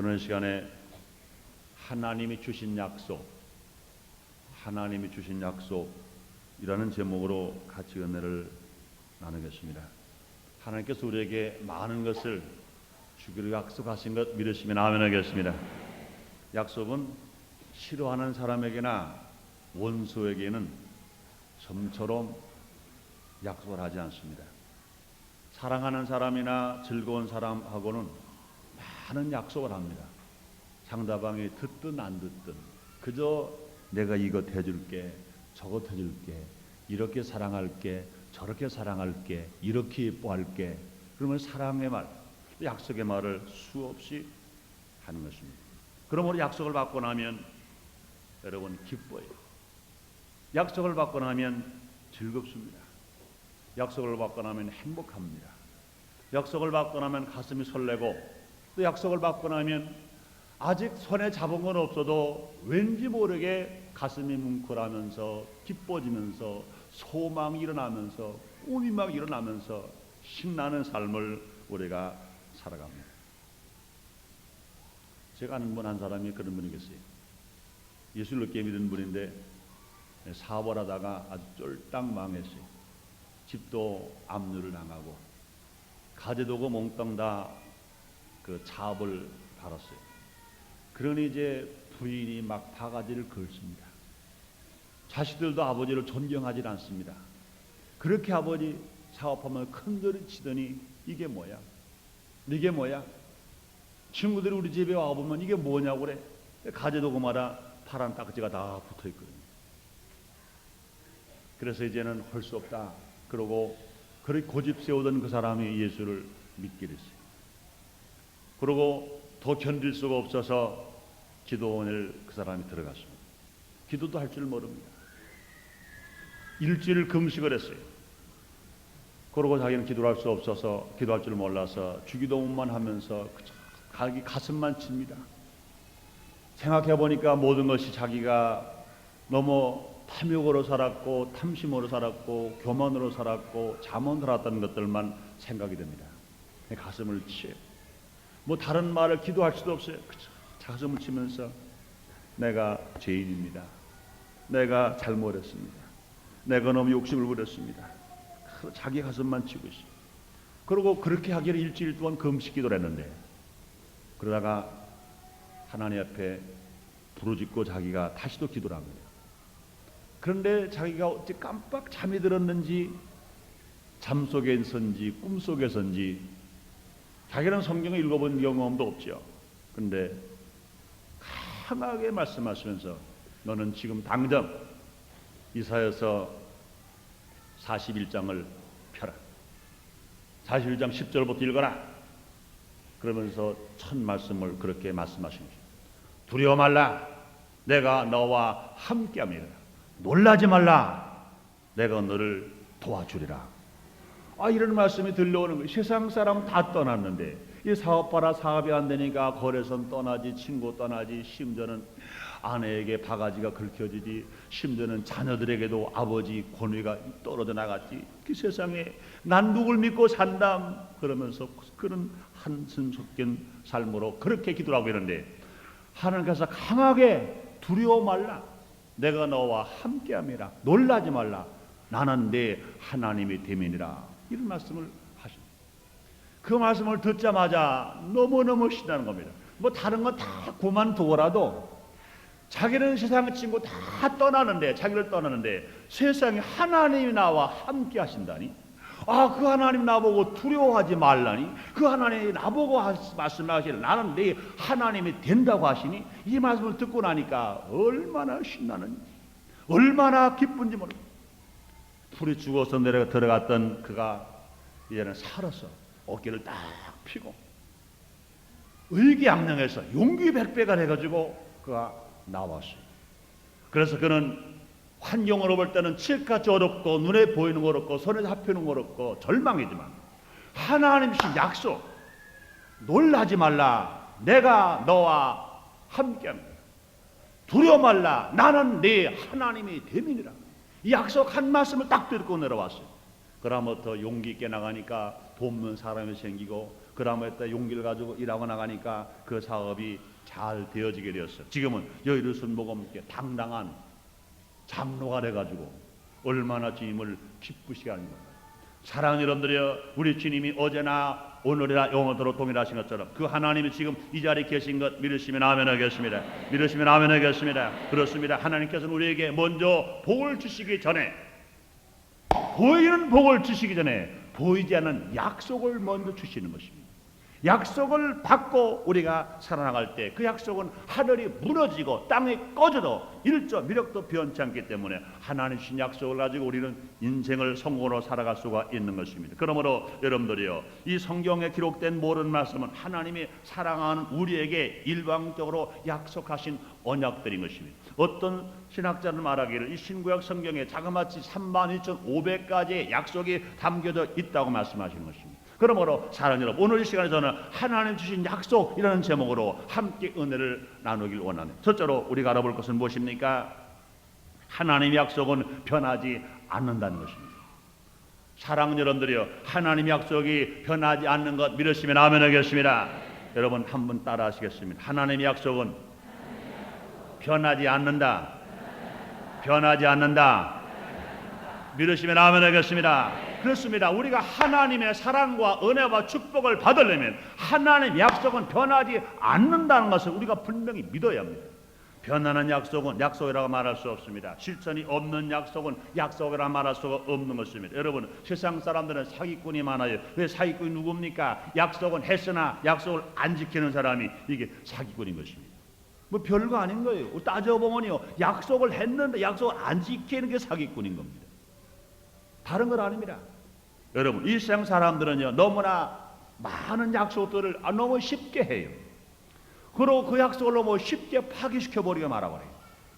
그런 시간에 하나님이 주신 약속, 하나님이 주신 약속이라는 제목으로 같이 은혜를 나누겠습니다. 하나님께서 우리에게 많은 것을 주기로 약속하신 것 믿으시면 아멘 하겠습니다. 약속은 싫어하는 사람에게나 원수에게는 좀처럼 약속을 하지 않습니다. 사랑하는 사람이나 즐거운 사람하고는 많은 약속을 합니다. 상대방이 듣든 안 듣든 그저 내가 이것 해줄게, 저것 해줄게, 이렇게 사랑할게, 저렇게 사랑할게, 이렇게 예뻐할게. 그러면 사랑의 말, 약속의 말을 수없이 하는 것입니다. 그러므로 약속을 받고 나면 여러분 기뻐요. 약속을 받고 나면 즐겁습니다. 약속을 받고 나면 행복합니다. 약속을 받고 나면 가슴이 설레고, 또 약속을 받고 나면 아직 손에 잡은 건 없어도 왠지 모르게 가슴이 뭉클하면서 기뻐지면서 소망이 일어나면서 꿈이 막 일어나면서 신나는 삶을 우리가 살아갑니다. 제가 아는 분 한 사람이 그런 분이 계세요. 예수를 늦게 믿은 분인데 사업을 하다가 아주 쫄딱 망했어요. 집도 압류를 당하고 가재도고 몽땅 다 그 차업을 팔았어요. 그러니 이제 부인이 막 바가지를 긁습니다. 자식들도 아버지를 존경하지 않습니다. 그렇게 아버지 사업하면 큰소리 치더니 이게 뭐야? 이게 뭐야? 친구들이 우리 집에 와보면 이게 뭐냐고 그래. 가재도고마다 파란 딱지가 다 붙어있거든요. 그래서 이제는 할 수 없다. 그러고 그렇게 고집 세우던 그 사람이 예수를 믿게 됐어요. 그러고 더 견딜 수가 없어서 기도원을 그 사람이 들어갔습니다. 기도도 할 줄 모릅니다. 일주일 금식을 했어요. 그러고 자기는 기도를 할 수 없어서 기도할 줄 몰라서 주기도문만 하면서 자기 가슴만 칩니다. 생각해보니까 모든 것이 자기가 너무 탐욕으로 살았고 탐심으로 살았고 교만으로 살았고 잠언을 살았다는 것들만 생각이 됩니다. 가슴을 치요. 뭐 다른 말을 기도할 수도 없어요. 그쵸? 가슴을 치면서 내가 죄인입니다. 내가 잘못했습니다. 내가 너무 욕심을 부렸습니다. 자기 가슴만 치고 있어요. 그리고 그렇게 하기를 일주일 동안 금식 기도를 했는데 그러다가 하나님 앞에 부르짖고 자기가 다시 또 기도를 합니다. 그런데 자기가 어찌 깜빡 잠이 들었는지 잠속에선지 꿈속에선지 자기는 성경을 읽어본 경험도 없죠. 그런데 강하게 말씀하시면서 너는 지금 당장 이사야서 41장을 펴라. 41장 10절부터 읽어라. 그러면서 첫 말씀을 그렇게 말씀하십니다. 두려워 말라. 내가 너와 함께함이라. 놀라지 말라. 내가 너를 도와주리라. 이런 말씀이 들려오는 거예요. 세상 사람 다 떠났는데 이 사업하라 사업이 안 되니까 거래선 떠나지, 친구 떠나지, 심지어는 아내에게 바가지가 긁혀지지, 심지어는 자녀들에게도 아버지 권위가 떨어져 나갔지. 그 세상에 난 누굴 믿고 산다 그러면서 그런 한숨 섞인 삶으로 그렇게 기도를 하고 있는데 하나님께서 강하게 두려워 말라. 내가 너와 함께함이라. 놀라지 말라. 나는 내 하나님의 대면이라. 이런 말씀을 하십니다. 그 말씀을 듣자마자 너무너무 신나는 겁니다. 뭐 다른 건 다 그만두고라도 자기는 세상 친구 다 떠나는데 자기를 떠나는데 세상에 하나님이 나와 함께 하신다니, 그 하나님 나보고 두려워하지 말라니, 그 하나님이 나보고 말씀하시니 나는 내 하나님이 된다고 하시니, 이 말씀을 듣고 나니까 얼마나 신나는지 얼마나 기쁜지 모릅니다. 풀이 죽어서 들어갔던 그가 이제는 살아서 어깨를 딱 펴고 의기양양해서 용기 백배가 돼가지고 그가 나왔어요. 그래서 그는 환경으로 볼 때는 칠같이 어렵고 눈에 보이는 거 어렵고 손에 잡히는 거 어렵고 절망이지만 하나님 주신 약속, 놀라지 말라. 내가 너와 함께합니다. 두려워 말라. 나는 네 하나님이 됨이니라. 이 약속 한 말씀을 딱 듣고 내려왔어요. 그다음부터 용기 있게 나가니까 돕는 사람이 생기고 그다음에 용기를 가지고 일하고 나가니까 그 사업이 잘 되어지게 되었어요. 지금은 여의도 순복음교회 당당한 장로가 돼가지고 얼마나 주님을 기쁘시게 하는 겁니다. 사랑하는 여러분들이여, 우리 주님이 어제나 오늘이나 영원토록 동일하신 것처럼 그 하나님이 지금 이 자리에 계신 것 믿으시면 아멘 하겠습니다. 믿으시면 아멘 하겠습니다. 그렇습니다. 하나님께서는 우리에게 먼저 복을 주시기 전에, 보이는 복을 주시기 전에 보이지 않는 약속을 먼저 주시는 것입니다. 약속을 받고 우리가 살아나갈 때 그 약속은 하늘이 무너지고 땅이 꺼져도 일조 미력도 변치 않기 때문에 하나님 주신 약속을 가지고 우리는 인생을 성공으로 살아갈 수가 있는 것입니다. 그러므로 여러분들이요, 이 성경에 기록된 모든 말씀은 하나님이 사랑하는 우리에게 일방적으로 약속하신 언약들인 것입니다. 어떤 신학자는 말하기를 이 신구약 성경에 자그마치 32,500가지의 약속이 담겨져 있다고 말씀하시는 것입니다. 그러므로 사랑하는 여러분, 오늘 이 시간에 저는 하나님 주신 약속이라는 제목으로 함께 은혜를 나누길 원하네요. 첫째로 우리가 알아볼 것은 무엇입니까? 하나님의 약속은 변하지 않는다는 것입니다. 사랑하는 여러분들이요, 하나님의 약속이 변하지 않는 것 믿으시면 아멘 하겠습니다. 여러분 한번 따라 하시겠습니다. 하나님의 약속은 변하지 않는다. 변하지 않는다. 믿으시면 아멘 하겠습니다. 그렇습니다. 우리가 하나님의 사랑과 은혜와 축복을 받으려면 하나님의 약속은 변하지 않는다는 것을 우리가 분명히 믿어야 합니다. 변하는 약속은 약속이라고 말할 수 없습니다. 실천이 없는 약속은 약속이라고 말할 수가 없는 것입니다. 여러분, 세상 사람들은 사기꾼이 많아요. 왜 사기꾼이 누굽니까? 약속은 했으나 약속을 안 지키는 사람이 이게 사기꾼인 것입니다. 뭐 별거 아닌 거예요. 따져보면요, 약속을 했는데 약속을 안 지키는 게 사기꾼인 겁니다. 다른 건 아닙니다. 여러분, 이 세상 사람들은요, 너무나 많은 약속들을 너무 쉽게 해요. 그리고 그 약속을 너무 쉽게 파기시켜버리고 말아버려요.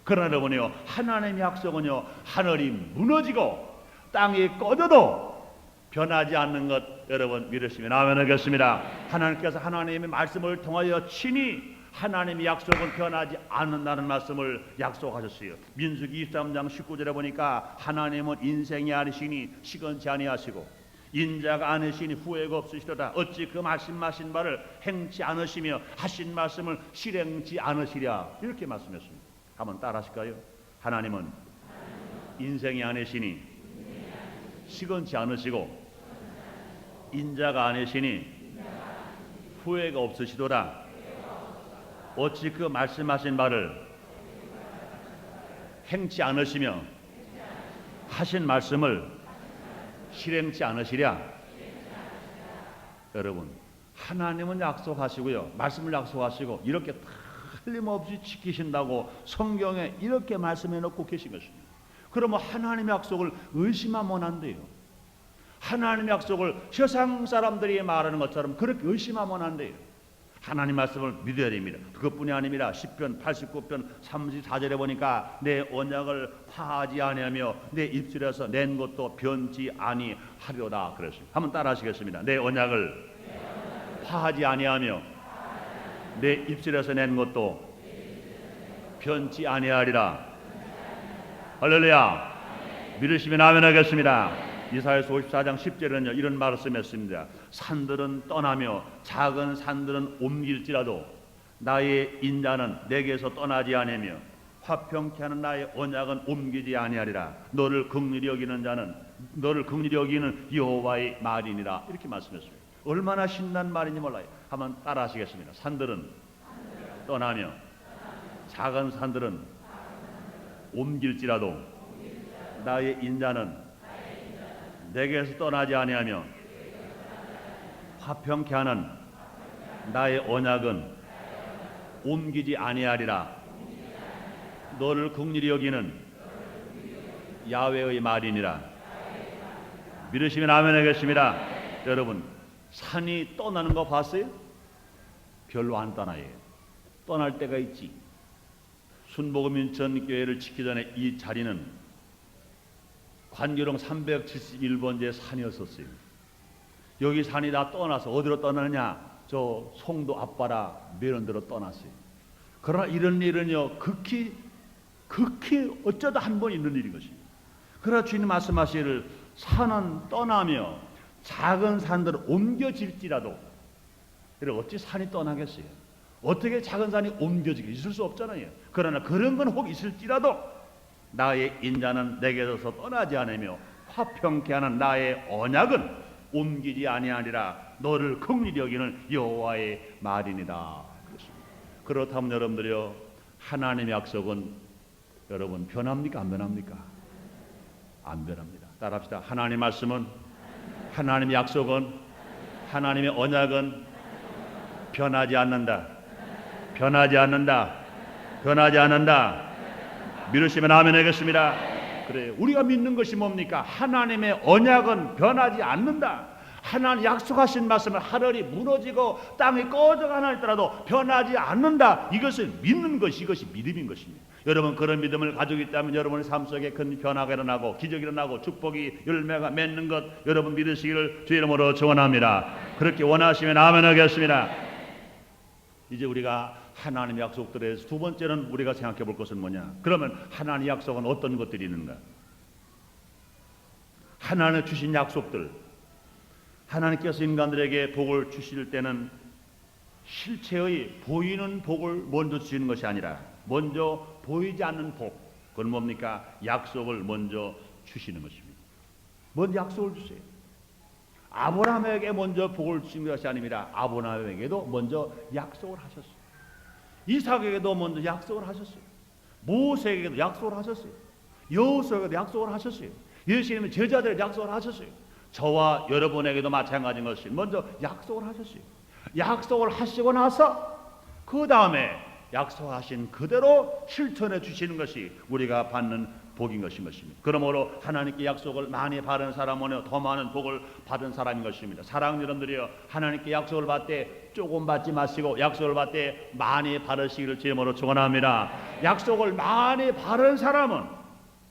그러나 여러분요, 하나님의 약속은요, 하늘이 무너지고 땅이 꺼져도 변하지 않는 것 여러분 믿으시면 아멘 하겠습니다. 하나님께서 하나님의 말씀을 통하여 친히 하나님의 약속은 변하지 않는다는 말씀을 약속하셨어요. 민수기 23장 19절에 보니까 하나님은 인생이 아니시니 시건치 아니하시고 인자가 아니시니 후회가 없으시도다. 어찌 그 말씀하신 바를 행치 않으시며 하신 말씀을 실행치 않으시랴. 이렇게 말씀했습니다. 한번 따라 하실까요? 하나님은 인생이 아니시니 시건치 않으시고 인자가 아니시니 후회가 없으시도다. 어찌 그 말씀하신 바를 행치 않으시며 하신 말씀을 실행치 않으시랴. 여러분, 하나님은 약속하시고요, 말씀을 약속하시고 이렇게 틀림없이 지키신다고 성경에 이렇게 말씀해 놓고 계신 것입니다. 그러면 하나님의 약속을 의심하면 안 돼요. 하나님의 약속을 세상 사람들이 말하는 것처럼 그렇게 의심하면 안 돼요. 하나님 말씀을 믿어야 됩니다. 그것뿐이 아닙니다. 시편 89편 34절에 보니까 내 언약을 파하지 아니하며 내 입술에서 낸 것도 변치 아니하려다 그랬습니다. 한번 따라 하시겠습니다. 내 언약을 파하지 아니하며 내 입술에서 낸 것도 변치 아니하리라. 할렐루야. 믿으시면 아멘 하겠습니다. 이사야서 54장 10절에는요, 이런 말씀했습니다. 산들은 떠나며 작은 산들은 옮길지라도 나의 인자는 내게서 떠나지 아니하며 화평케 하는 나의 언약은 옮기지 아니하리라. 너를 긍휼히 여기는 여호와의 말이니라. 이렇게 말씀했습니다. 얼마나 신난 말인지 몰라요. 한번 따라 하시겠습니다. 산들은 떠나며 작은 산들은 옮길지라도 나의 인자는 내게서 떠나지 아니하며 화평케 하는 나의 언약은 옮기지 아니하리라. 너를 긍휼히 여기는 야훼의 말이니라. 믿으시면 아멘 하겠습니다. 여러분, 산이 떠나는 거 봤어요? 별로 안 떠나요. 떠날 때가 있지. 순복음인천교회를 짓기 전에 이 자리는 관교령 371번지의 산이었었어요. 여기 산이 다 떠나서 어디로 떠나느냐? 저 송도 앞바라 매런대로 떠났어요. 그러나 이런 일은요, 극히 어쩌다 한 번 있는 일인 것입니다. 그러나 주님 말씀하시기를 산은 떠나며 작은 산들은 옮겨질지라도 그리고 어찌 산이 떠나겠어요? 어떻게 작은 산이 옮겨지게 있을 수 없잖아요. 그러나 그런 건 혹 있을지라도 나의 인자는 내게서 떠나지 않으며 화평케 하는 나의 언약은 옮기지 아니하리라. 너를 긍휼히 여기는 여호와의 말이니라. 그렇다면 여러분들이요, 하나님의 약속은 여러분 변합니까? 안 변합니까? 안 변합니다. 따라합시다. 하나님의 말씀은, 하나님의 약속은, 하나님의 언약은 변하지 않는다. 변하지 않는다. 변하지 않는다. 믿으시면 아멘 하겠습니다. 그래, 우리가 믿는 것이 뭡니까? 하나님의 언약은 변하지 않는다. 하나님 약속하신 말씀을 하늘이 무너지고 땅이 꺼져가나 할지라도 변하지 않는다. 이것을 믿는 것이, 이것이 믿음인 것입니다. 여러분 그런 믿음을 가지고 있다면 여러분의 삶 속에 큰 변화가 일어나고 기적이 일어나고 축복이 열매가 맺는 것 여러분 믿으시기를 주의 이름으로 축원합니다. 그렇게 원하시면 아멘 하겠습니다. 이제 우리가 하나님의 약속들에서 두 번째는 우리가 생각해 볼 것은 뭐냐? 그러면 하나님의 약속은 어떤 것들이 있는가? 하나님 주신 약속들, 하나님께서 인간들에게 복을 주실 때는 실체의 보이는 복을 먼저 주시는 것이 아니라 먼저 보이지 않는 복, 그건 뭡니까? 약속을 먼저 주시는 것입니다. 먼저 약속을 주세요. 아브라함에게 먼저 복을 주신 것이 아닙니다. 아브라함에게도 먼저 약속을 하셨어요. 이삭에게도 먼저 약속을 하셨어요. 모세에게도 약속을 하셨어요. 여호수아에게도 약속을 하셨어요. 예수님의 제자들에게 약속을 하셨어요. 저와 여러분에게도 마찬가지인 것이 먼저 약속을 하셨어요. 약속을 하시고 나서 그 다음에 약속하신 그대로 실천해 주시는 것이 우리가 받는 복인 것입니다. 그러므로 하나님께 약속을 많이 받은 사람은 더 많은 복을 받은 사람인 것입니다. 사랑하는 여러분들이여, 하나님께 약속을 받을 때 조금 받지 마시고 약속을 받을 때 많이 받으시기를 주님으로 축원합니다. 약속을 많이 받은 사람은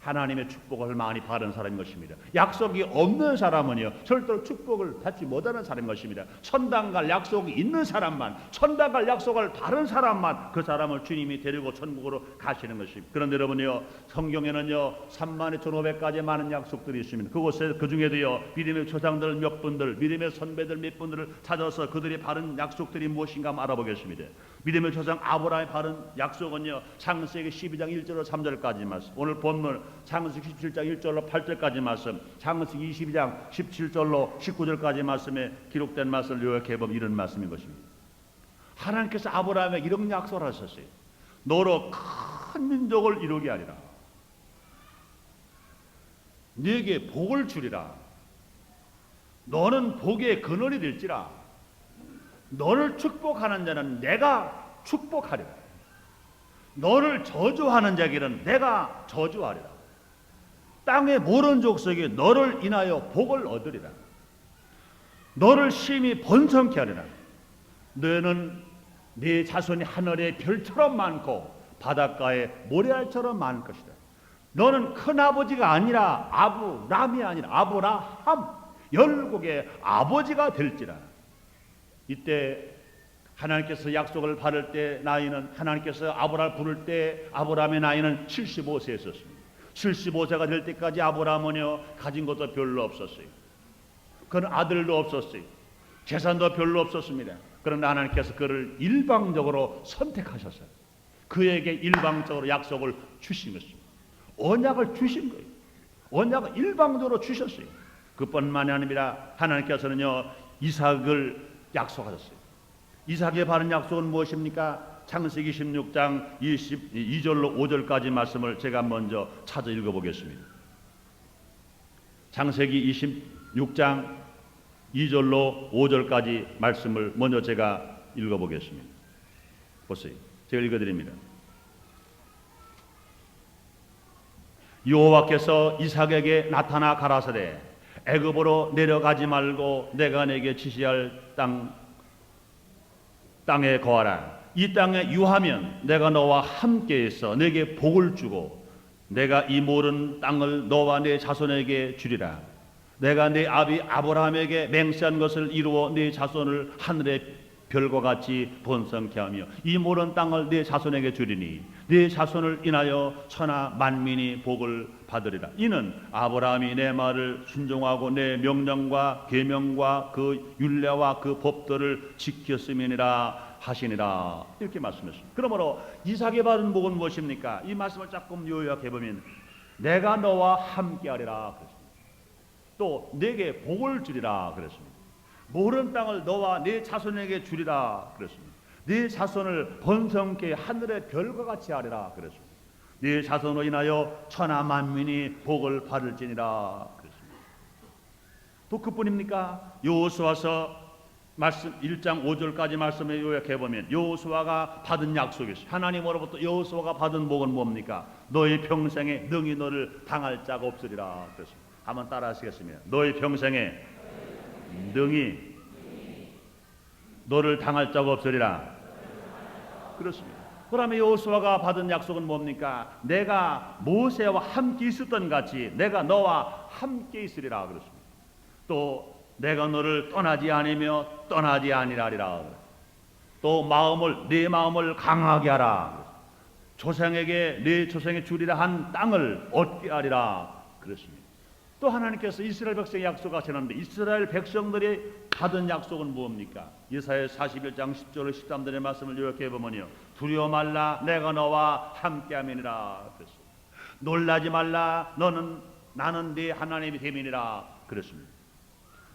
하나님의 축복을 많이 받은 사람인 것입니다. 약속이 없는 사람은요 절대로 축복을 받지 못하는 사람인 것입니다. 천당 갈 약속이 있는 사람만, 천당 갈 약속을 받은 사람만 그 사람을 주님이 데리고 천국으로 가시는 것입니다. 그런데 여러분요, 성경에는요 32,500가지 많은 약속들이 있습니다. 그곳에 그 중에도요 믿음의 조상들 몇 분들, 믿음의 선배들 몇 분들을 찾아서 그들이 받은 약속들이 무엇인가 한번 알아보겠습니다. 믿음의 조상 아브라함이 받은 약속은요 창세기 12장 1절로 3절까지 말씀, 오늘 본문 창세기 17장 1절로 8절까지 말씀, 창세기 22장 17절로 19절까지 말씀에 기록된 말씀을 요약해 보면 이런 말씀인 것입니다. 하나님께서 아브라함에게 이런 약속을 하셨어요. 너로 큰 민족을 이루게 하리라. 네게 복을 주리라. 너는 복의 근원이 될지라. 너를 축복하는 자는 내가 축복하리라. 너를 저주하는 자에게는 내가 저주하리라. 땅의 모든 족속이 너를 인하여 복을 얻으리라. 너를 심히 번성케 하리라. 너는 네 자손이 하늘의 별처럼 많고 바닷가의 모래알처럼 많을 것이다. 너는 큰아버지가 아니라 아브람이 아니라 아브라함, 열국의 아버지가 될지라. 이때 하나님께서 약속을 받을 때 나이는, 하나님께서 아브라함을 부를 때 아브라함의 나이는 75세였습니다. 75세가 될 때까지 아브라함은요 가진 것도 별로 없었어요. 그는 아들도 없었어요. 재산도 별로 없었습니다. 그런데 하나님께서 그를 일방적으로 선택하셨어요. 그에게 일방적으로 약속을 주신 것입니다. 언약을 주신 거예요. 언약을 일방적으로 주셨어요. 그뿐만이 아니라 하나님께서는요 이삭을 약속하셨어요. 이삭에 받은 약속은 무엇입니까? 창세기 16장 22절로 5절까지 말씀을 제가 먼저 찾아 읽어보겠습니다. 창세기 26장 2절로 5절까지 말씀을 먼저 제가 읽어보겠습니다. 보세요. 제가 읽어드립니다. 여호와께서 이삭에게 나타나 가라사대 애굽으로 내려가지 말고 내가 내게 지시할 땅에 거하라. 이 땅에 유하면 내가 너와 함께 있어 내게 복을 주고 내가 이 모든 땅을 너와 내 자손에게 주리라. 내가 내 아비 아브라함에게 맹세한 것을 이루어 네 자손을 하늘의 별과 같이 번성케 하며 이 모든 땅을 네 자손에게 주리니 네 자손을 인하여 천하 만민이 복을 받으리라. 이는 아브라함이 내 말을 순종하고 내 명령과 계명과 그 율례와 그 법도를 지켰음이니라 하시니라. 이렇게 말씀했습니다. 그러므로 이삭이 받은 복은 무엇입니까? 이 말씀을 조금 요약해 보면 내가 너와 함께하리라 그랬습니다. 또 내게 복을 주리라 그랬습니다. 모든 땅을 너와 네 자손에게 주리라 그랬습니다. 네 자손을 번성케 하늘의 별과 같이 하리라 그랬습니다. 네 자손으로 인하여 천하 만민이 복을 받을지니라 그랬습니다. 또 그뿐입니까? 여호수아서 말씀 1장 5절까지 말씀을 요약해 보면 여호수아가 받은 약속이 있어요. 하나님으로부터 여호수아가 받은 복은 뭡니까? 너의 평생에 능히 너를 당할 자가 없으리라 그랬습니다. 한번 따라하시겠습니다. 너의 평생에 능히 너를 당할 자가 없으리라. 그렇습니다. 그러면 여호수아가 받은 약속은 뭡니까? 내가 모세와 함께 있었던 같이 내가 너와 함께 있으리라 그렇습니다. 또 내가 너를 떠나지 아니며 떠나지 아니라리라. 또 네 마음을 강하게 하라. 조상에게 네 조상에 주리라 한 땅을 얻게 하리라 그랬습니다. 또 하나님께서 이스라엘 백성의 약속하셨는데 이스라엘 백성들이 받은 약속은 무엇입니까? 예사야 41장 10절 13절의 말씀을 요약해 보면요, 두려워 말라 내가 너와 함께함이니라 그랬습니다. 놀라지 말라 나는 네 하나님이 됨이니라 그랬습니다.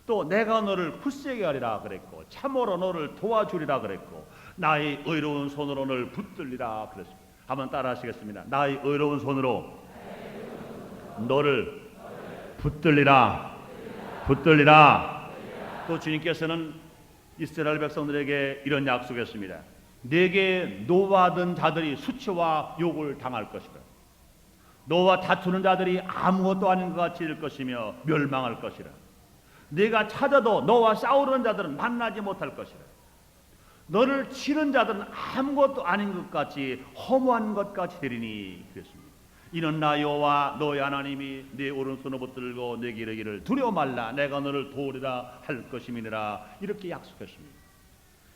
또 내가 너를 굳세게 하리라 그랬고 참으로 너를 도와주리라 그랬고 나의 의로운 손으로 너를 붙들리라 그랬습니다. 한번 따라하시겠습니다. 나의 의로운 손으로 너를 붙들리라. 또 주님께서는 이스라엘 백성들에게 이런 약속했습니다. 내게 노하던 자들이 수치와 욕을 당할 것이다. 너와 다투는 자들이 아무것도 아닌 것 같이 될 것이며 멸망할 것이라. 네가 찾아도 너와 싸우는 자들은 만나지 못할 것이라. 너를 치는 자들은 아무것도 아닌 것 같이 허무한 것 같이 되리니 그랬습니다. 이는 나 여호와 너의 하나님이 네 오른손을 붙들고 내게 이르기를 두려워 말라 내가 너를 도우리라 할 것임이니라 이렇게 약속했습니다.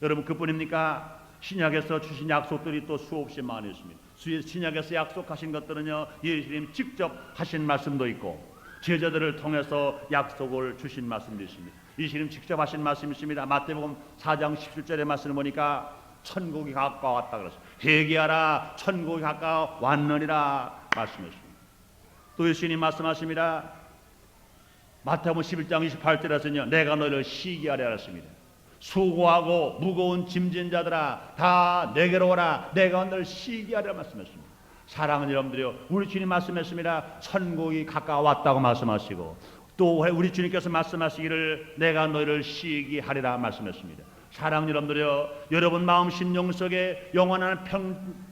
여러분 그뿐입니까? 신약에서 주신 약속들이 또 수없이 많이 있습니다. 신약에서 약속하신 것들은요 예수님 직접 하신 말씀도 있고 제자들을 통해서 약속을 주신 말씀도 있습니다. 예수님 직접 하신 말씀이 있습니다. 마태복음 4장 17절의 말씀을 보니까 천국이 가까웠다 그랬어요. 회개하라 천국이 가까웠느니라 말씀했습니다. 또 예수님 말씀하십니다. 마태복음 11장 28절에서는요 내가 너를 쉬게 하려 했습니다. 수고하고 무거운 짐진 자들아 다 내게로 오라 내가 너를 쉬게 하려 말씀했습니다. 사랑하는 여러분들이요 우리 주님 말씀했습니다. 천국이 가까웠다고 말씀하시고 또 우리 주님께서 말씀하시기를 내가 너희를 쉬게 하리라 말씀했습니다. 사랑하는 여러분들이요 여러분 마음 심령 속에 영원한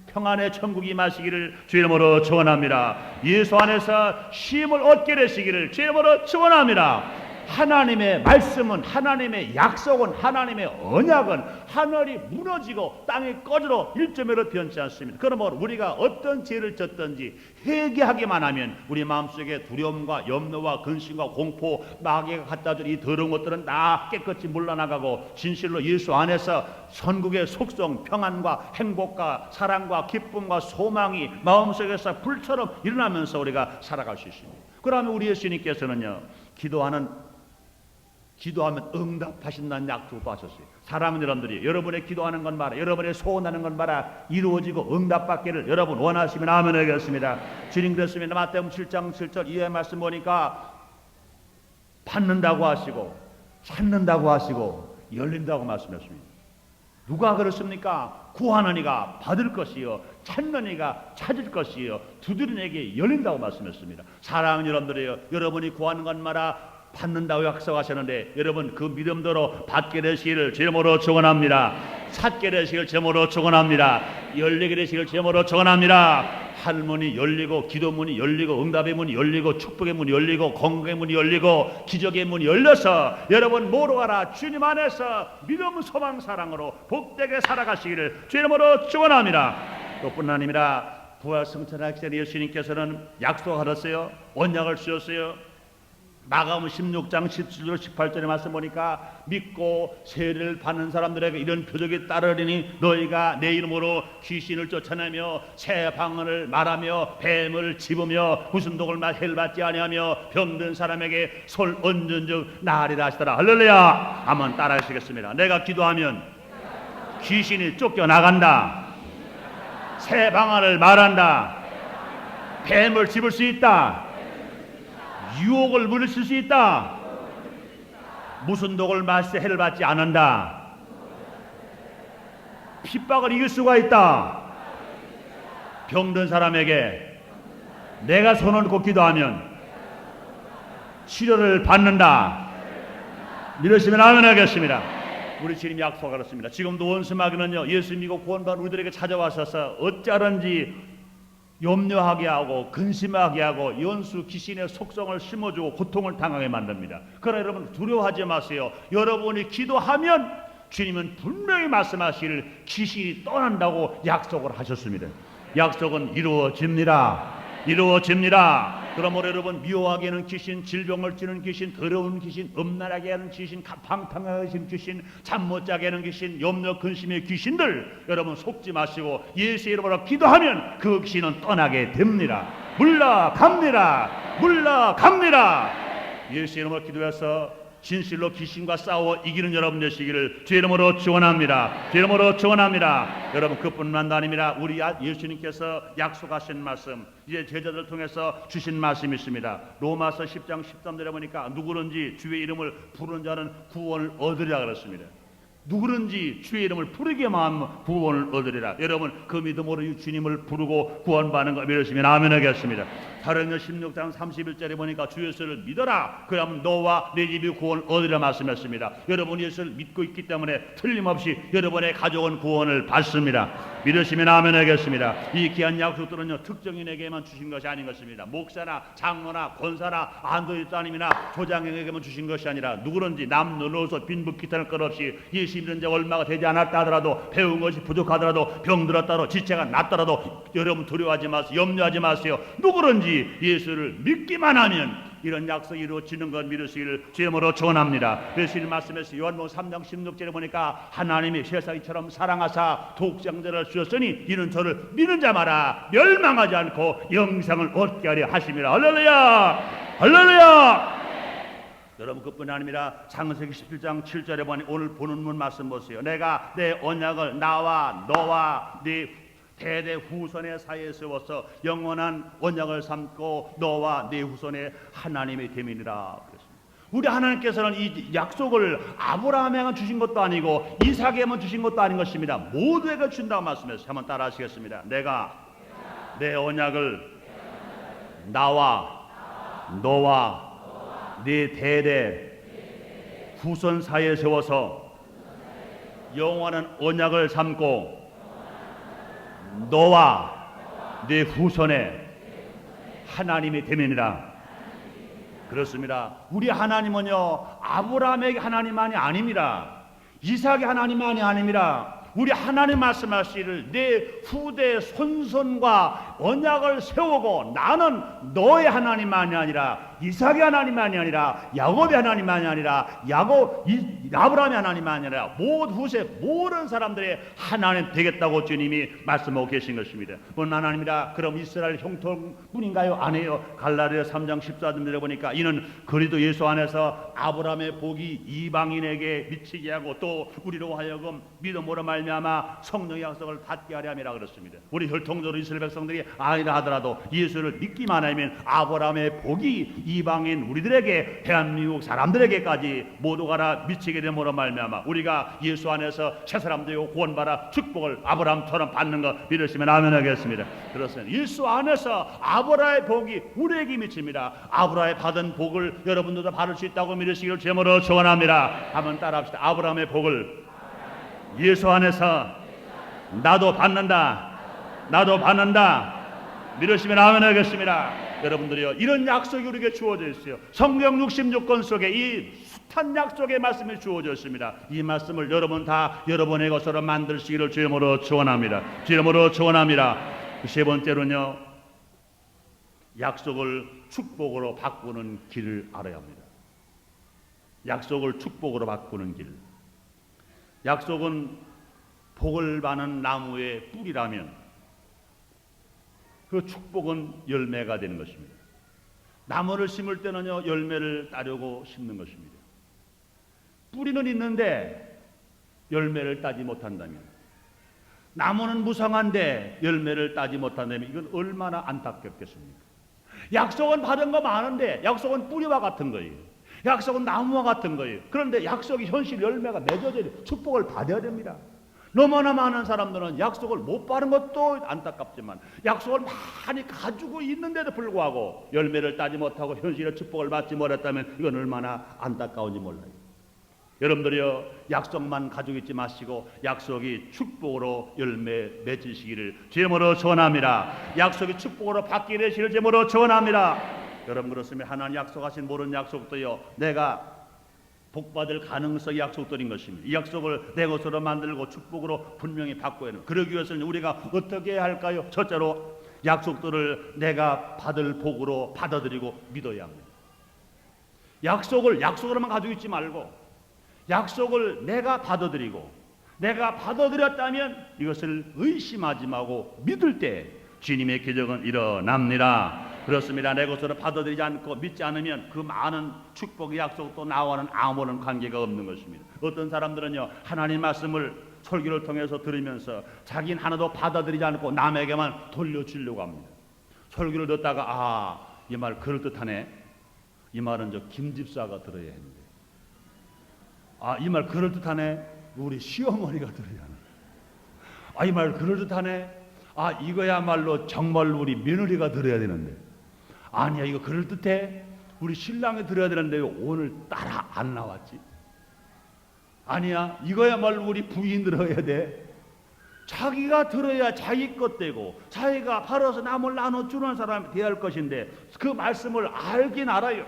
평안의 천국이 임하시기를 주의 이름으로 축원합니다. 예수 안에서 쉼을 얻게 되시기를 주의 이름으로 축원합니다. 하나님의 말씀은 하나님의 약속은 하나님의 언약은 하늘이 무너지고 땅이 꺼져도 1.1로 변치 않습니다. 그러므로 우리가 어떤 죄를 졌든지 회개하기만 하면 우리 마음속에 두려움과 염려와 근심과 공포 마귀가 갖다 줄 이 더러운 것들은 다 깨끗이 물러나가고 진실로 예수 안에서 천국의 속성 평안과 행복과 사랑과 기쁨과 소망이 마음속에서 불처럼 일어나면서 우리가 살아갈 수 있습니다. 그러면 우리 예수님께서는요 기도하면 응답하신다는 약속도 하셨어요. 사랑하는 여러분들이 여러분의 기도하는 건 봐라 여러분의 소원하는 건 봐라 이루어지고 응답받기를 여러분 원하시면 아멘 하겠습니다. 주님 그랬습니다. 마태복음 7장 7절 이해 말씀 보니까 받는다고 하시고 찾는다고 하시고 열린다고 말씀했습니다. 누가 그렇습니까? 구하는 이가 받을 것이요 찾는 이가 찾을 것이요 두드리는 이에게 열린다고 말씀했습니다. 사랑하는 여러분들이요 여러분이 구하는 것마다 받는다고 약속하셨는데 여러분 그 믿음대로 받게 되시기를 주님으로 축원합니다. 찾게 되시기를 주님으로 축원합니다. 열리게 되시기를 주님으로 축원합니다. 하늘문이 열리고 기도문이 열리고 응답의 문이 열리고 축복의 문이 열리고 건강의 문이 열리고 기적의 문이 열려서 여러분 모두 가라 주님 안에서 믿음 소망 사랑으로 복되게 살아가시기를 주님으로 축원합니다. 또 뿐 아니라 부활 승천하기 전에 예수님께서는 약속하셨어요. 언약을 주셨어요. 마가복음 16장 17절 18절에 말씀 보니까 믿고 세례를 받는 사람들에게 이런 표적이 따르리니 너희가 내 이름으로 귀신을 쫓아내며 새 방언을 말하며 뱀을 집으며 무슨 독을 해를 받지 아니하며 병든 사람에게 손 얹은 즉 나으리라 하시더라. 할렐루야. 한번 따라 하시겠습니다. 내가 기도하면 귀신이 쫓겨나간다. 새 방언을 말한다. 뱀을 집을 수 있다. 유혹을 물리칠 수 있다. 무슨 독을 마시되 해를 받지 않는다. 핍박을 이길 수가 있다. 병든 사람에게 내가 손을 얹고 기도하면 치료를 받는다. 믿으시면 아멘 하겠습니다. 우리 주님 약속하셨습니다. 지금도 원수마귀는요, 예수 믿고 구원받은 우리들에게 찾아와서 어쩌든지 염려하게 하고 근심하게 하고 연수 귀신의 속성을 심어주고 고통을 당하게 만듭니다. 그러나 여러분 두려워하지 마세요. 여러분이 기도하면 주님은 분명히 말씀하시기를 귀신이 떠난다고 약속을 하셨습니다. 약속은 이루어집니다. 이루어집니다. 그러므로 여러분 미워하게 하는 귀신, 질병을 주는 귀신, 더러운 귀신, 음란하게 하는 귀신, 방탕하게 하는 귀신, 잠 못 자게 하는 귀신, 염려 근심의 귀신들 여러분 속지 마시고 예수의 이름으로 기도하면 그 귀신은 떠나게 됩니다. 물러갑니다. 물러갑니다. 예수의 이름으로 기도해서 진실로 귀신과 싸워 이기는 여러분 되시기를 주 이름으로 축원합니다. 주 이름으로 축원합니다. 여러분 그뿐만도 아닙니다. 우리 예수님께서 약속하신 말씀, 이제 제자들을 통해서 주신 말씀이 있습니다. 로마서 10장 13절에 보니까 누구든지 주의 이름을 부르는 자는 구원을 얻으리라 그랬습니다. 누구든지 주의 이름을 부르기만 하면 구원을 얻으리라. 여러분 그 믿음으로 주님을 부르고 구원받는 거 믿으시면 아멘 하겠습니다. 사도행전 16장 31절에 보니까 주 예수를 믿어라. 그러면 너와 내 집이 구원을 얻으리라 말씀했습니다. 여러분 예수를 믿고 있기 때문에 틀림없이 여러분의 가족은 구원을 받습니다. 믿으시면 아멘 하겠습니다. 이 귀한 약속들은요 특정인에게만 주신 것이 아닌 것입니다. 목사나 장로나 권사나 안도입사님이나 조장에게만 주신 것이 아니라 누구든지 남녀노소 빈부귀탄할 것 없이 예수 믿은 지 얼마가 되지 않았다 하더라도 배운 것이 부족하더라도 병들었다 하더라도 지체가 났더라도 여러분 두려워하지 마세요. 염려하지 마세요. 누구든지 예수를 믿기만 하면 이런 약속이 이루어지는 것 믿으시기를 주님으로 축원합니다. 예수님 말씀에서 요한복음 3장 16절에 보니까 하나님이 세상이처럼 사랑하사 독생자를 주셨으니 이는 저를 믿는 자마다 멸망하지 않고 영생을 얻게 하려 하심이라. 할렐루야. 할렐루야. 여러분 그뿐 아닙니다. 창세기 17장 7절에 보니 오늘 본문 말씀 보세요. 내가 내 언약을 나와 너와 네 대대 후손의 사이에 세워서 영원한 언약을 삼고 너와 네 후손의 하나님의 대민이라 그랬습니다. 우리 하나님께서는 이 약속을 아브라함에게만 주신 것도 아니고 이삭에게만 주신 것도 아닌 것입니다. 모두에게 준다고 말씀했어요. 한번 따라 하시겠습니다. 내가 내 언약을 나와 너와 네 대대 후손 사이에 세워서 영원한 언약을 삼고 너와 네 후손의 하나님이 되면이라. 그렇습니다. 우리 하나님은요 아브라함의 하나님만이 아닙니다. 이삭의 하나님만이 아닙니다. 우리 하나님 말씀하시기를 내 후대 손손과 언약을 세우고 나는 너의 하나님만이 아니라 이삭의 하나님만이 아니라 야곱의 하나님만이 아니라 아브라함의 하나님만이 아니라 모든 후세 모든 사람들의 하나님 되겠다고 주님이 말씀하고 계신 것입니다. 뿐만 아닙니다. 그럼 이스라엘 형통뿐인가요? 아니에요. 갈라디아 3장 14절에 보니까 이는 그리스도 예수 안에서 아브라함의 복이 이방인에게 미치게 하고 또 우리로 하여금 믿음으로 말미암아 성령의 약속을 받게 하려 함이라 그렇습니다. 우리 혈통적으로 이스라엘 백성들이 아니라 하더라도 예수를 믿기만 하면 아브라함의 복이 이방인 우리들에게 대한민국 사람들에게까지 모두 가라 미치게 됨으로 말미암아 우리가 예수 안에서 새 사람 되고 구원받아 축복을 아브라함처럼 받는 것 믿으시면 아멘 하겠습니다. 그렇습니다. 예수 안에서 아브라함의 복이 우리에게 미칩니다. 아브라함의 받은 복을 여러분들도 받을 수 있다고 믿으시기를 제물로 축원합니다. 한번 따라합시다. 아브라함의 복을 예수 안에서 나도 받는다. 나도 받는다. 믿으시면 아멘 하겠습니다. 여러분들이요 이런 약속이 우리에게 주어져 있어요. 성경 66권 속에 이 숱한 약속의 말씀이 주어져 있습니다. 이 말씀을 여러분 다 여러분의 것으로 만드시기를 주님으로 축원합니다. 주님으로 축원합니다. 세 번째로는요 약속을 축복으로 바꾸는 길을 알아야 합니다. 약속을 축복으로 바꾸는 길. 약속은 복을 받는 나무의 뿌리라면 그 축복은 열매가 되는 것입니다. 나무를 심을 때는요, 열매를 따려고 심는 것입니다. 뿌리는 있는데 열매를 따지 못한다면, 나무는 무성한데 열매를 따지 못한다면 이건 얼마나 안타깝겠습니까? 약속은 받은 거 많은데 약속은 뿌리와 같은 거예요. 약속은 나무와 같은 거예요. 그런데 약속이 현실 열매가 맺어져야 축복을 받아야 됩니다. 너무나 많은 사람들은 약속을 못 받은 것도 안타깝지만 약속을 많이 가지고 있는데도 불구하고 열매를 따지 못하고 현실의 축복을 받지 못했다면 이건 얼마나 안타까운지 몰라요. 여러분들이요, 약속만 가지고 있지 마시고 약속이 축복으로 열매 맺으시기를 주님으로 전합니다. 약속이 축복으로 받게 되시기를 주님으로 전합니다. 여러분, 그렇습니다. 하나님 약속하신 모든 약속도요, 내가 복받을 가능성이 약속들인 것입니다. 이 약속을 내 것으로 만들고 축복으로 분명히 바꿔야 합니다. 그러기 위해서는 우리가 어떻게 해야 할까요? 첫째로 약속들을 내가 받을 복으로 받아들이고 믿어야 합니다. 약속으로만 가지고 있지 말고 약속을 내가 받아들이고 내가 받아들였다면 이것을 의심하지 말고 믿을 때 주님의 기적은 일어납니다. 그렇습니다. 내 것으로 받아들이지 않고 믿지 않으면 그 많은 축복의 약속도 나와는 아무런 관계가 없는 것입니다. 어떤 사람들은요, 하나님 말씀을 설교를 통해서 들으면서 자기는 하나도 받아들이지 않고 남에게만 돌려주려고 합니다. 설교를 듣다가 이 말 그럴듯하네. 이 말은 저 김 집사가 들어야 했는데, 이 말 그럴듯하네. 우리 시어머니가 들어야 하는. 이 말 그럴듯하네. 이거야말로 정말 우리 며느리가 들어야 되는데, 아니야 이거 그럴듯해. 우리 신랑이 들어야 되는데 오늘 따라 안 나왔지. 아니야 이거야말로 우리 부인 들어야 돼. 자기가 들어야 자기 것 되고 자기가 팔아서 남을 나눠주는 사람이 되어야 할 것인데 그 말씀을 알긴 알아요.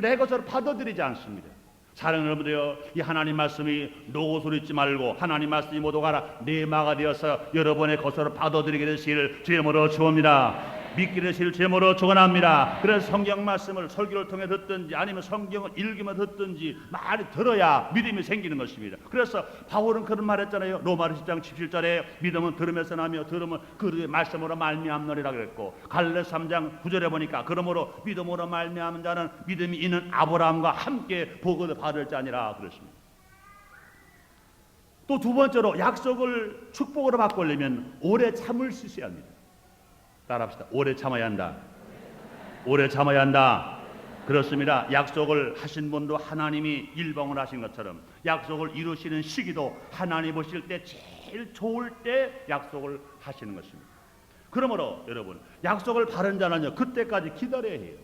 내 것으로 받아들이지 않습니다. 사랑하는 여러분들요, 이 하나님 말씀이 노고소리 있지 말고 하나님 말씀이 모두 가라 내마가 되어서 여러분의 것으로 받아들이게 되시기를 주님으로 축원합니다. 믿게 되시기를 주님으로 축원합니다. 그래서 성경 말씀을 설교를 통해 듣든지 아니면 성경을 읽으며 듣든지 많이 들어야 믿음이 생기는 것입니다. 그래서 바울은 그런 말 했잖아요. 로마서 10장 17절에 믿음은 들으면서 나며 들으면 그의 말씀으로 말미암느니라 그랬고, 갈라디아 3장 9절에 보니까 그러므로 믿음으로 말미암은 자는 믿음이 있는 아브라함과 함께 복을 받을 자니라 그랬습니다. 또 두 번째로 약속을 축복으로 바꾸려면 오래 참을 수 있어야 합니다. 따라합시다. 오래 참아야 한다. 오래 참아야 한다. 그렇습니다. 약속을 하신 분도 하나님이 일방을 하신 것처럼 약속을 이루시는 시기도 하나님 보실 때 제일 좋을 때 약속을 하시는 것입니다. 그러므로 여러분, 약속을 바른 자는요 그때까지 기다려야 해요.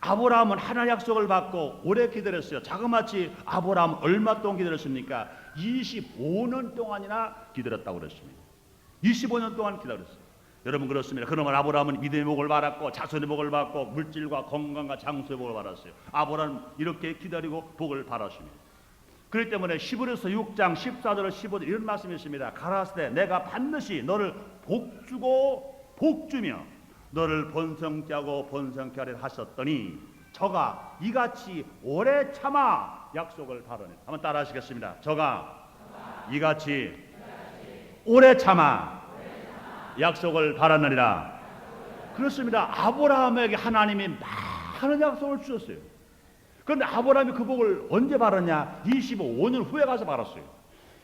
아브라함은 하나님 약속을 받고 오래 기다렸어요. 자그마치 아브라함 얼마 동안 기다렸습니까? 25년 동안이나 기다렸다고 그랬습니다. 25년 동안 기다렸어요. 여러분, 그렇습니다. 그러면 아브라함은 믿음의 복을 받았고 자손의 복을 받고 물질과 건강과 장수의 복을 받았어요. 아브라함은 이렇게 기다리고 복을 받았습니다. 그렇기 때문에 히브리서 6장 14절 15절 이런 말씀이 있습니다. 가라사대 내가 반드시 너를 복주고 복주며 너를 번성케 하고 번성케 하리라 하셨더니 저가 이같이 오래 참아 약속을 바라네. 한번 따라 하시겠습니다. 저가 이같이 오래 참아 약속을 바라느니라. 그렇습니다. 아브라함에게 하나님이 많은 약속을 주셨어요. 그런데 아브라함이 그 복을 언제 받았냐? 25년 후에 가서 받았어요.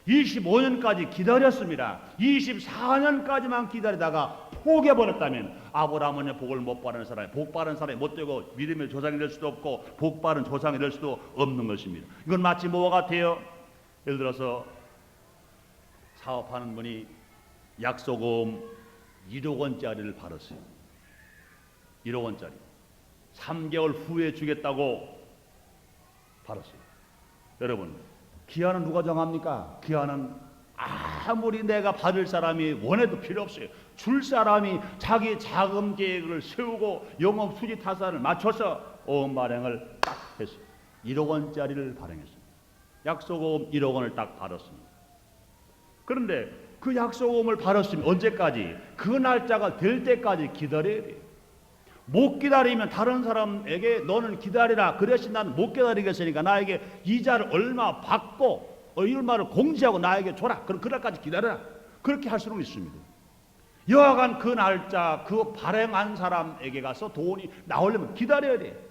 25년까지 기다렸습니다. 24년까지만 기다리다가 포기해버렸다면 아브라함은 복을 못 받는 사람이, 복 받은 사람이 못 되고 믿음의 조상이 될 수도 없고 복 받은 조상이 될 수도 없는 것입니다. 이건 마치 뭐와 같아요? 예를 들어서 사업하는 분이 약소금 1억 원짜리를 받았어요. 1억 원짜리 3개월 후에 주겠다고 받았어요. 여러분, 기한은 누가 정합니까? 기한은 아무리 내가 받을 사람이 원해도 필요 없어요. 줄 사람이 자기 자금 계획을 세우고 영업 수지 타산을 맞춰서 어음 발행을 딱 했어요. 1억 원짜리를 발행했습니다. 약소금 1억 원을 딱 받았습니다. 그런데 그 약소금을 받았으면 언제까지? 그 날짜가 될 때까지 기다려야 돼요. 못 기다리면 다른 사람에게 너는 기다리라. 그래서 나는 못 기다리겠으니까 나에게 이자를 얼마 받고 얼마를 공제하고 나에게 줘라. 그럼 그날까지 기다려라. 그렇게 할 수는 있습니다. 여하간 그 날짜 그 발행한 사람에게 가서 돈이 나오려면 기다려야 돼.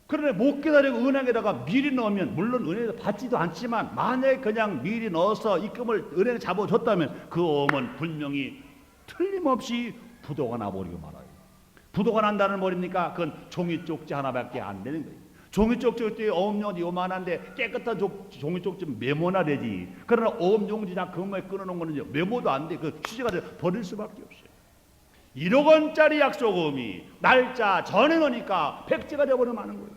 그런데 못 기다리고 은행에다가 미리 넣으면 물론 은행에서 받지도 않지만 만약에 그냥 미리 넣어서 입금을 은행에 잡아줬다면 그 어음은 분명히 틀림없이 부도가 나버리고 말아요. 부도가 난다는 말입니까? 그건 종이 쪽지 하나밖에 안 되는 거예요. 종이 쪽지 어음용지 요만한데 깨끗한 종이 쪽지 메모나 되지. 그러나 어음용지나 그것만 끊어놓은 거는 메모도 안 돼. 그 취지가 돼 버릴 수밖에 없어요. 1억 원짜리 약속음이 날짜 전에 넣으니까 백지가 되어버리면 하는 거예요.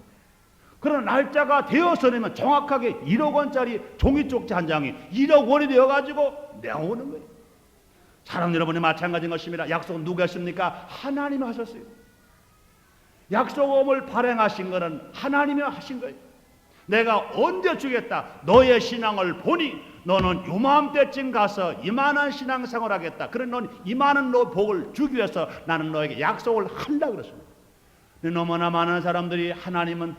그러나 날짜가 되어서 내면 정확하게 1억 원짜리 종이 쪽지 한 장이 1억 원이 되어가지고 나오는 거예요. 사랑 여러분이 마찬가지인 것입니다. 약속은 누가 했습니까? 하나님이 하셨어요. 약속음을 발행하신 것은 하나님이 하신 거예요. 내가 언제 주겠다. 너의 신앙을 보니 너는 요맘때쯤 가서 이만한 신앙생활을 하겠다. 그래 너는 이만한 너 복을 주기 위해서 나는 너에게 약속을 한다 그랬습니다. 너무나 많은 사람들이 하나님은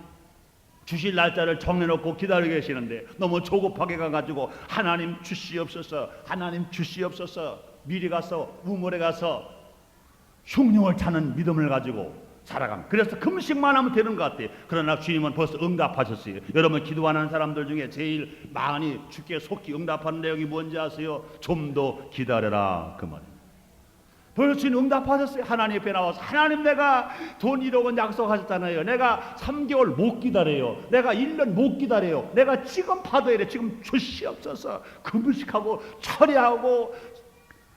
주실 날짜를 정해놓고 기다리고 계시는데 너무 조급하게 가가지고 하나님 주시옵소서, 하나님 주시옵소서, 미리 가서 우물에 가서 흉흉을 찾는 믿음을 가지고 살아갑니다. 그래서 금식만 하면 되는 것 같아요. 그러나 주님은 벌써 응답하셨어요. 여러분 기도하는 사람들 중에 제일 많이 주께 속히 응답하는 내용이 뭔지 아세요? 좀 더 기다려라 그 말입니다. 벌써 주님 응답하셨어요. 하나님 앞에 나와서 하나님 내가 돈 1억 원 약속하셨잖아요. 내가 3개월 못 기다려요. 내가 1년 못 기다려요. 내가 지금 받아야 돼. 지금 주시옵소서. 금식하고 처리하고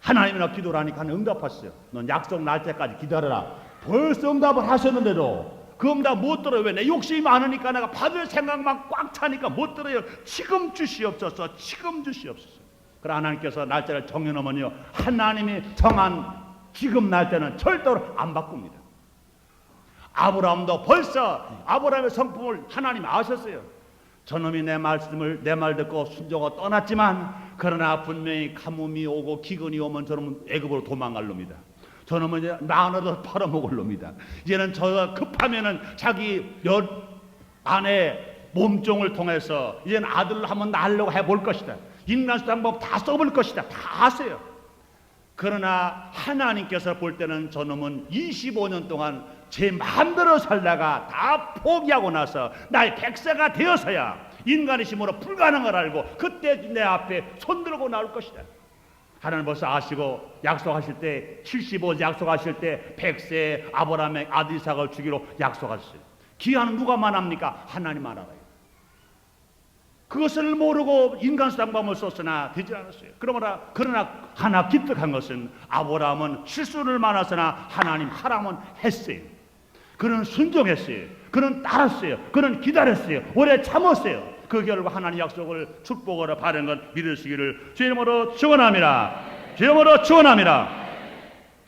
하나님이나 기도를 하니까 응답하셨어요. 넌 약속 날짜까지 기다려라. 벌써 응답을 하셨는데도 그 응답 못 들어요. 왜? 내 욕심이 많으니까 내가 받을 생각만 꽉 차니까 못 들어요. 지금 주시옵소서. 지금 주시옵소서. 그러나 하나님께서 날짜를 정해놓으면요 하나님이 정한 지금 날짜는 절대로 안 바꿉니다. 아브라함도 벌써 아브라함의 성품을 하나님 아셨어요. 저놈이 내 말 듣고 순종하고 떠났지만 그러나 분명히 가뭄이 오고 기근이 오면 저놈은 애굽으로 도망갈 놈이다. 저놈은 이제 마누라도 팔아먹을 놈이다. 이제는 저 급하면은 자기 아내 몸종을 통해서 이제는 아들을 한번 낳으려고 해볼 것이다. 인간수단법 다 써볼 것이다. 다 아세요. 그러나 하나님께서 볼 때는 저놈은 25년 동안 제 마음대로 살다가 다 포기하고 나서 나의 백세가 되어서야 인간의 힘으로 불가능을 알고 그때 내 앞에 손들고 나올 것이다. 하나님 벌써 아시고 약속하실 때 75 약속하실 때 100세 아브라함의 아들 이삭을 주기로 약속하셨어요. 기한은 누가 만합니까? 하나님만 알아요. 그것을 모르고 인간수단법을 썼으나 되지 않았어요. 그러나 하나 기특한 것은 아브라함은 실수를 많았으나 하나님 하라면 했어요. 그는 순종했어요. 그는 따랐어요. 그는 기다렸어요. 오래 참았어요. 그 결과 하나님 약속을 축복으로 받은 것 믿으시기를 주님으로 축원합니다. 주님으로 축원합니다.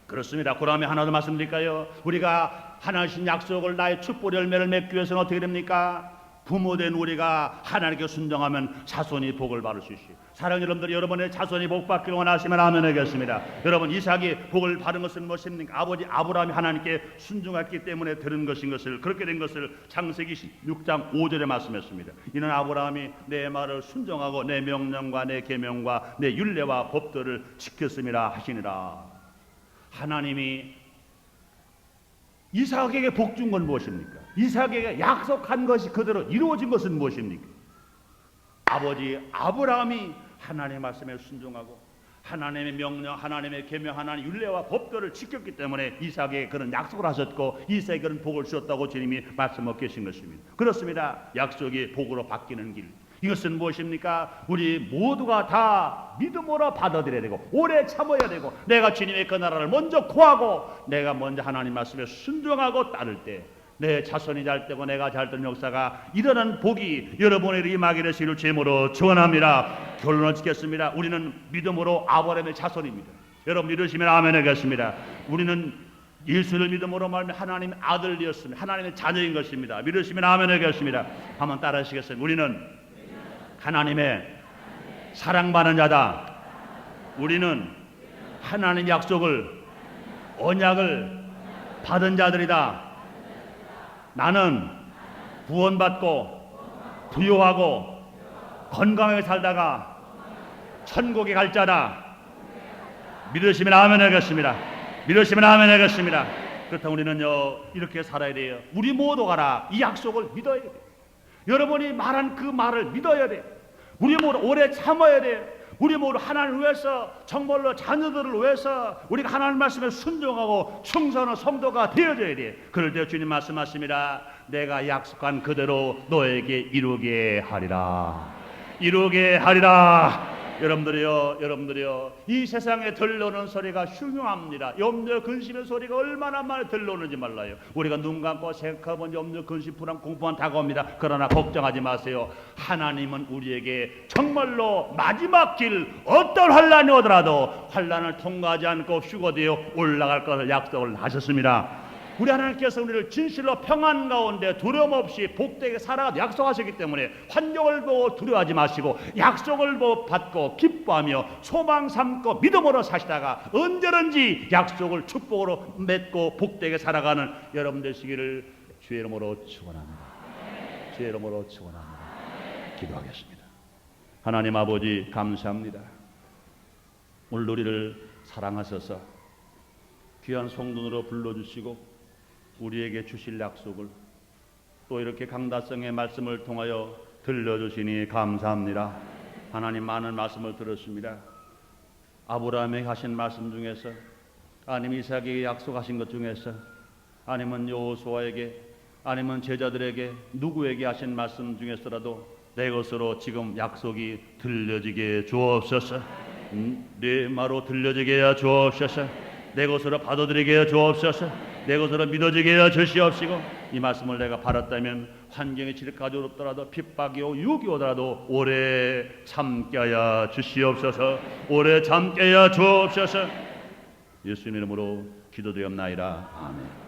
그렇습니다. 그 다음에 하나 더 말씀드릴까요? 우리가 하나님 약속을 나의 축복 열매를 맺기 위해서는 어떻게 됩니까? 부모된 우리가 하나님께 순종하면 자손이 복을 받을 수 있어요. 사랑하는 여러분들, 여러분의 자손이 복 받기를 원하시면 아멘 하겠습니다. 여러분 이삭이 복을 받은 것은 무엇입니까? 아버지 아브라함이 하나님께 순종했기 때문에 들은 것인 것을, 그렇게 된 것을 창세기 6장 5절에 말씀했습니다. 이는 아브라함이 내 말을 순종하고 내 명령과 내 계명과 내 율례와 법도를 지켰음이라 하시니라. 하나님이 이삭에게 복 준 건 무엇입니까? 이삭에게 약속한 것이 그대로 이루어진 것은 무엇입니까? 아버지 아브라함이 하나님의 말씀에 순종하고 하나님의 명령, 하나님의 계명, 하나님의 율례와 법도를 지켰기 때문에 이삭에게 그런 약속을 하셨고 이삭에게 그런 복을 주었다고 주님이 말씀하고 계신 것입니다. 그렇습니다. 약속이 복으로 바뀌는 길, 이것은 무엇입니까? 우리 모두가 다 믿음으로 받아들여야 되고 오래 참아야 되고 내가 주님의 그 나라를 먼저 구하고 내가 먼저 하나님 말씀에 순종하고 따를 때 내 자손이 잘 되고 내가 잘 되는 역사가 일어난 복이 여러분에게 임하게 되시기를 주님으로 축원합니다. 결론을 짓겠습니다. 우리는 믿음으로 아브라함의 자손입니다. 여러분 믿으시면 아멘 하겠습니다. 우리는 예수를 믿음으로 말하면 하나님의 아들이었습니다. 하나님의 자녀인 것입니다. 믿으시면 아멘 하겠습니다. 한번 따라 하시겠습니다. 우리는 하나님의 사랑받는 자다. 우리는 하나님의 약속을, 언약을 받은 자들이다. 나는 구원받고 부유하고 건강하게 살다가 천국에 갈 자다. 믿으시면 아멘 하겠습니다. 믿으시면 아멘 하겠습니다. 그렇다면 우리는요 이렇게 살아야 돼요. 우리 모두 가라 이 약속을 믿어야 돼요. 여러분이 말한 그 말을 믿어야 돼요. 우리 모두 오래 참아야 돼요. 우리 모두 하나님을 위해서 정말로 자녀들을 위해서 우리가 하나님 말씀에 순종하고 충성하는 성도가 되어져야 돼요. 그럴 때 주님 말씀하십니다. 내가 약속한 그대로 너에게 이루게 하리라. 이루게 하리라. 여러분들이요 이 세상에 들려오는 소리가 흉흉합니다. 염려 근심의 소리가 얼마나 많이 들려오는지 몰라요. 우리가 눈 감고 생각하면 염려 근심 불안 공포만 다가옵니다. 그러나 걱정하지 마세요. 하나님은 우리에게 정말로 마지막 길 어떤 환란이 오더라도 환란을 통과하지 않고 휴거되어 올라갈 것을 약속을 하셨습니다. 우리 하나님께서 우리를 진실로 평안 가운데 두려움 없이 복되게 살아가도 약속하셨기 때문에 환경을 보고 두려워하지 마시고 약속을 보고 받고 기뻐하며 소망 삼고 믿음으로 사시다가 언제든지 약속을 축복으로 맺고 복되게 살아가는 여러분 되시기를 주의 이름으로 축원합니다. 주의 이름으로 축원합니다. 기도하겠습니다. 하나님 아버지 감사합니다. 오늘 우리를 사랑하셔서 귀한 성도로 불러주시고 우리에게 주실 약속을 또 이렇게 강다성의 말씀을 통하여 들려주시니 감사합니다. 하나님 많은 말씀을 들었습니다. 아브라함에게 하신 말씀 중에서 아니면 이삭에게 약속하신 것 중에서 아니면 여호수아에게 아니면 제자들에게 누구에게 하신 말씀 중에서라도 내 것으로 지금 약속이 들려지게 주옵소서. 내 말로 들려지게 해 주옵소서. 내 것으로 받아들이게 해 주옵소서. 내 것으로 믿어지게 해 주시옵시고 이 말씀을 내가 받았다면 환경이 질까지롭더라도 핍박이 오고 유혹이 오더라도 오래 참게 하여 주시옵소서. 오래 참게 하여 주옵소서. 예수님 이름으로 기도드리옵나이다. 아멘.